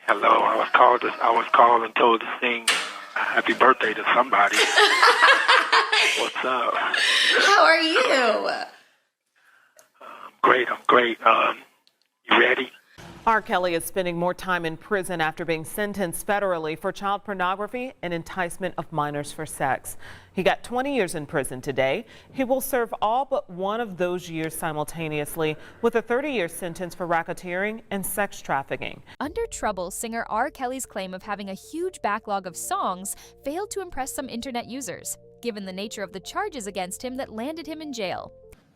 Hello, I was called and told to sing happy birthday to somebody. What's up? How are you? I'm great. You ready? R. Kelly is spending more time in prison after being sentenced federally for child pornography and enticement of minors for sex. He got 20 years in prison today. He will serve all but one of those years simultaneously with a 30-year sentence for racketeering and sex trafficking. Under trouble, singer R. Kelly's claim of having a huge backlog of songs failed to impress some internet users, given the nature of the charges against him that landed him in jail.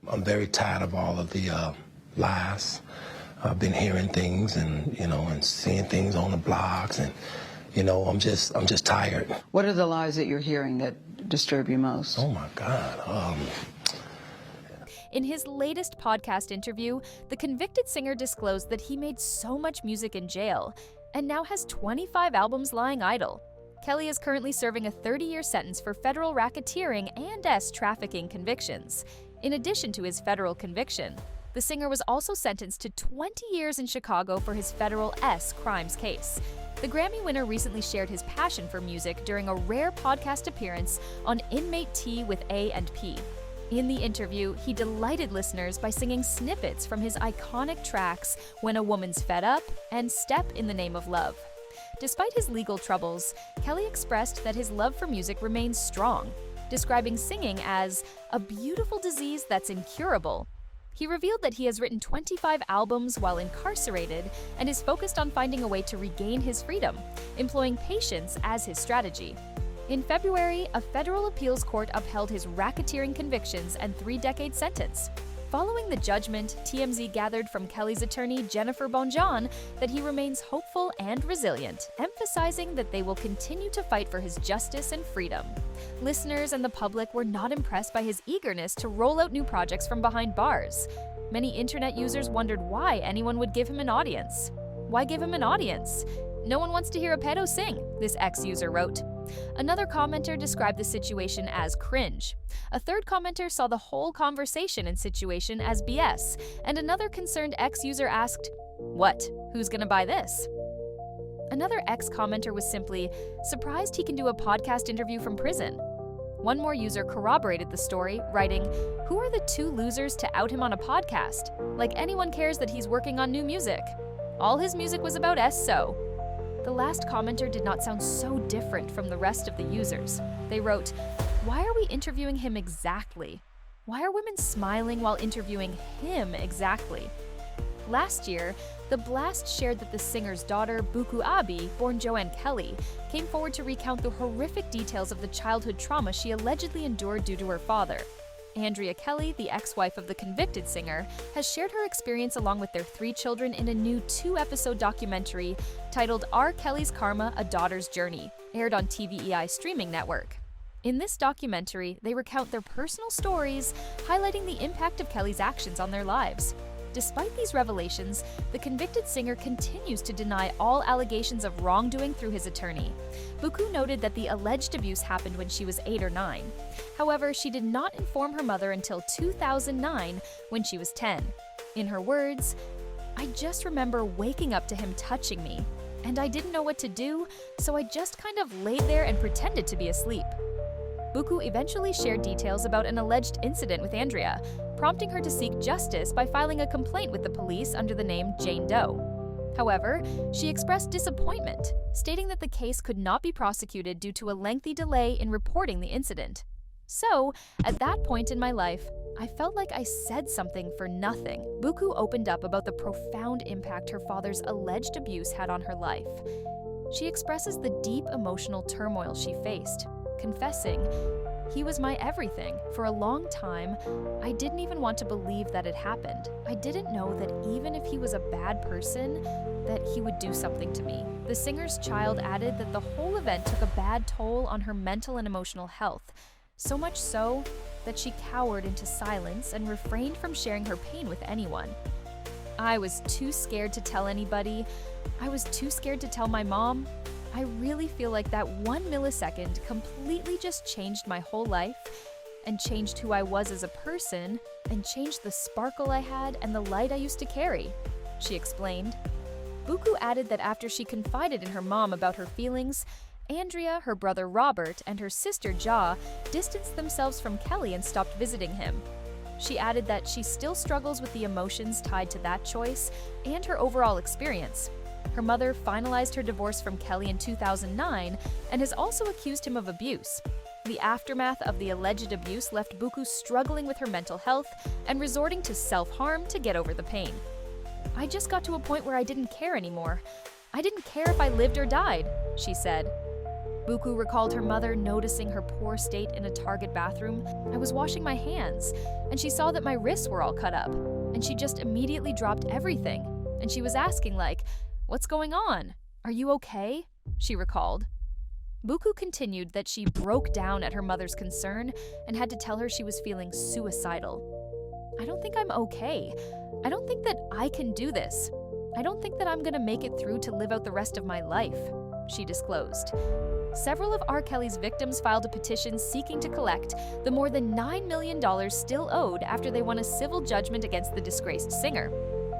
I'm very tired of all of the lies. I've been hearing things and seeing things on the blogs, and I'm just tired. What are the lies that you're hearing that disturb you most? Oh my God. In his latest podcast interview, the convicted singer disclosed that he made so much music in jail and now has 25 albums lying idle. Kelly is currently serving a 30-year sentence for federal racketeering and trafficking convictions. In addition to his federal conviction, the singer was also sentenced to 20 years in Chicago for his federal crimes case. The Grammy winner recently shared his passion for music during a rare podcast appearance on Inmate Tea with A&P. In the interview, he delighted listeners by singing snippets from his iconic tracks When a Woman's Fed Up and Step in the Name of Love. Despite his legal troubles, Kelly expressed that his love for music remains strong, describing singing as a beautiful disease that's incurable. He revealed that he has written 25 albums while incarcerated and is focused on finding a way to regain his freedom, employing patience as his strategy. In February, a federal appeals court upheld his racketeering convictions and 3-decade sentence. Following the judgment, TMZ gathered from Kelly's attorney Jennifer Bonjon that he remains hopeful and resilient, emphasizing that they will continue to fight for his justice and freedom. Listeners and the public were not impressed by his eagerness to roll out new projects from behind bars. Many internet users wondered why anyone would give him an audience. Why give him an audience? No one wants to hear a pedo sing, this ex-user wrote. Another commenter described the situation as cringe. A third commenter saw the whole conversation and situation as BS, and another concerned ex-user asked, "What? Who's gonna buy this?" Another ex-commenter was simply surprised he can do a podcast interview from prison. One more user corroborated the story, writing, "Who are the two losers to out him on a podcast? Like anyone cares that he's working on new music. All his music was about so." The last commenter did not sound so different from the rest of the users. They wrote, "Why are we interviewing him exactly? Why are women smiling while interviewing him exactly?" Last year, The Blast shared that the singer's daughter, Buku Abi, born Joanne Kelly, came forward to recount the horrific details of the childhood trauma she allegedly endured due to her father. Andrea Kelly, the ex-wife of the convicted singer, has shared her experience along with their 3 children in a new 2-episode documentary titled R. Kelly's Karma, A Daughter's Journey, aired on TVEI streaming network. In this documentary, they recount their personal stories, highlighting the impact of Kelly's actions on their lives. Despite these revelations, the convicted singer continues to deny all allegations of wrongdoing through his attorney. Buku noted that the alleged abuse happened when she was 8 or 9. However, she did not inform her mother until 2009, when she was 10. In her words, "I just remember waking up to him touching me, and I didn't know what to do, so I just kind of laid there and pretended to be asleep." Buku eventually shared details about an alleged incident with Andrea, prompting her to seek justice by filing a complaint with the police under the name Jane Doe. However, she expressed disappointment, stating that the case could not be prosecuted due to a lengthy delay in reporting the incident. So, at that point in my life, I felt like I said something for nothing. Buku opened up about the profound impact her father's alleged abuse had on her life. She expresses the deep emotional turmoil she faced, confessing, "He was my everything. For a long time, I didn't even want to believe that it happened. I didn't know that even if he was a bad person, that he would do something to me." The singer's child added that the whole event took a bad toll on her mental and emotional health, so much so that she cowered into silence and refrained from sharing her pain with anyone. "I was too scared to tell anybody. I was too scared to tell my mom. I really feel like that 1 millisecond completely just changed my whole life and changed who I was as a person and changed the sparkle I had and the light I used to carry," she explained. Buku added that after she confided in her mom about her feelings, Andrea, her brother Robert, and her sister Ja distanced themselves from Kelly and stopped visiting him. She added that she still struggles with the emotions tied to that choice and her overall experience. Her mother finalized her divorce from Kelly in 2009 and has also accused him of abuse. The aftermath of the alleged abuse left Buku struggling with her mental health and resorting to self-harm to get over the pain. "I just got to a point where I didn't care anymore. I didn't care if I lived or died," she said. Buku recalled her mother noticing her poor state in a Target bathroom. "I was washing my hands, and she saw that my wrists were all cut up, and she just immediately dropped everything. And she was asking like, 'What's going on? Are you okay?'" she recalled. Buku continued that she broke down at her mother's concern and had to tell her she was feeling suicidal. "I don't think I'm okay. I don't think that I can do this. I don't think that I'm gonna make it through to live out the rest of my life," she disclosed. Several of R. Kelly's victims filed a petition seeking to collect the more than $9 million still owed after they won a civil judgment against the disgraced singer.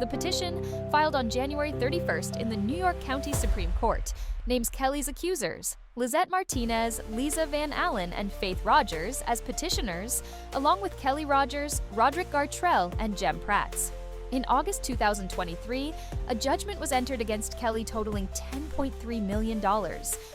The petition, filed on January 31st in the New York County Supreme Court, names Kelly's accusers, Lizette Martinez, Lisa Van Allen, and Faith Rogers, as petitioners, along with Kelly Rogers, Roderick Gartrell, and Jem Pratz. In August 2023, a judgment was entered against Kelly totaling $10.3 million,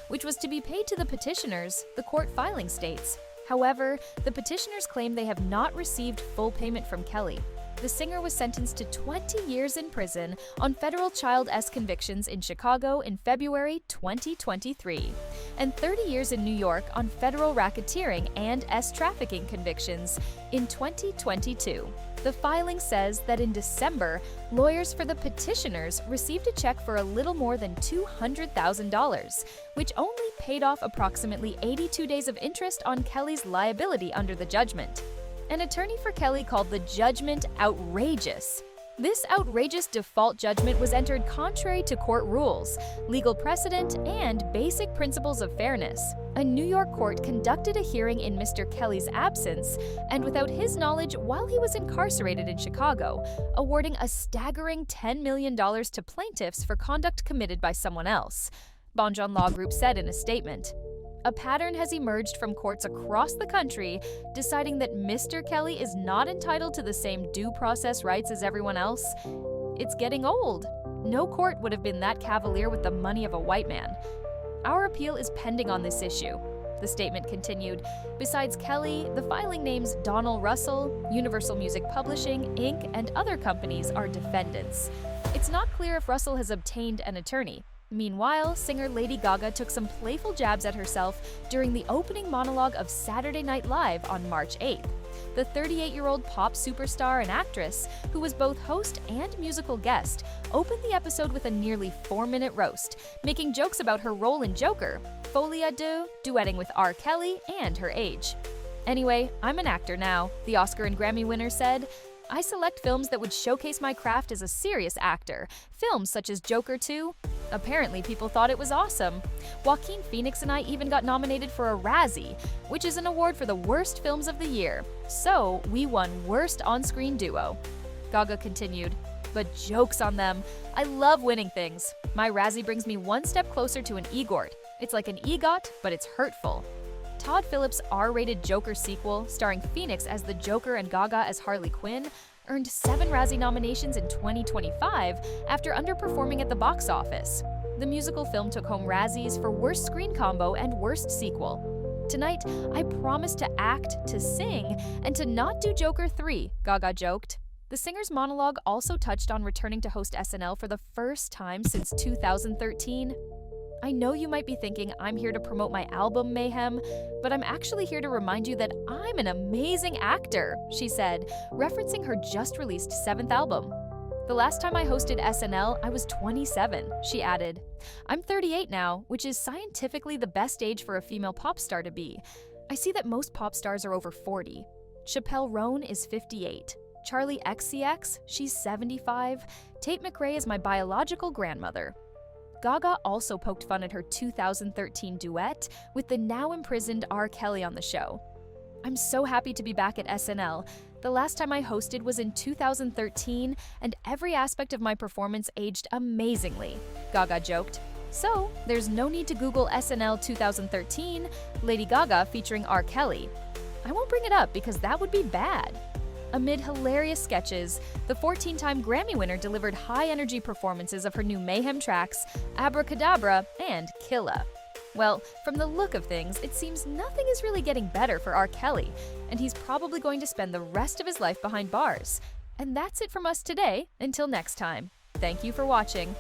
which was to be paid to the petitioners, the court filing states. However, the petitioners claim they have not received full payment from Kelly. The singer was sentenced to 20 years in prison on federal child S convictions in Chicago in February 2023, and 30 years in New York on federal racketeering and S trafficking convictions in 2022. The filing says that in December, lawyers for the petitioners received a check for a little more than $200,000, which only paid off approximately 82 days of interest on Kelly's liability under the judgment. An attorney for Kelly called the judgment outrageous. This outrageous default judgment was entered contrary to court rules, legal precedent, and basic principles of fairness. A New York court conducted a hearing in Mr. Kelly's absence and without his knowledge while he was incarcerated in Chicago, awarding a staggering $10 million to plaintiffs for conduct committed by someone else, Bonjon Law Group said in a statement. A pattern has emerged from courts across the country deciding that Mr. Kelly is not entitled to the same due process rights as everyone else. It's getting old. No court would have been that cavalier with the money of a white man. Our appeal is pending on this issue, the statement continued. Besides Kelly, the filing names Donald Russell, Universal Music Publishing, Inc., and other companies are defendants. It's not clear if Russell has obtained an attorney. Meanwhile, singer Lady Gaga took some playful jabs at herself during the opening monologue of Saturday Night Live on March 8th. The 38-year-old pop superstar and actress, who was both host and musical guest, opened the episode with a nearly 4-minute roast, making jokes about her role in Joker, Folie à Deux, duetting with R. Kelly, and her age. "Anyway, I'm an actor now," the Oscar and Grammy winner said. "I select films that would showcase my craft as a serious actor, films such as Joker 2. Apparently, people thought it was awesome. Joaquin Phoenix and I even got nominated for a Razzie, which is an award for the worst films of the year. So, we won Worst On-Screen Duo." Gaga continued, "But joke's on them. I love winning things. My Razzie brings me one step closer to an EGOT. It's like an EGOT, but it's hurtful." Todd Phillips' R-rated Joker sequel, starring Phoenix as the Joker and Gaga as Harley Quinn, earned 7 Razzie nominations in 2025 after underperforming at the box office. The musical film took home Razzies for Worst Screen Combo and Worst Sequel. "Tonight, I promise to act, to sing, and to not do Joker 3, Gaga joked. The singer's monologue also touched on returning to host SNL for the first time since 2013. "I know you might be thinking I'm here to promote my album, Mayhem, but I'm actually here to remind you that I'm an amazing actor," she said, referencing her just-released 7th album. "The last time I hosted SNL, I was 27, she added. "I'm 38 now, which is scientifically the best age for a female pop star to be. I see that most pop stars are over 40. Chappelle Roan is 58. Charlie XCX, she's 75. Tate McRae is my biological grandmother." Gaga also poked fun at her 2013 duet with the now-imprisoned R. Kelly on the show. I'm so happy to be back at SNL. The last time I hosted was in 2013, and every aspect of my performance aged amazingly," Gaga joked. So, there's no need to Google SNL 2013, Lady Gaga featuring R. Kelly. I won't bring it up because that would be bad. Amid hilarious sketches, the 14-time Grammy winner delivered high-energy performances of her new Mayhem tracks, Abracadabra and Killa. Well, from the look of things, it seems nothing is really getting better for R. Kelly, and he's probably going to spend the rest of his life behind bars. And that's it from us today. Until next time. Thank you for watching.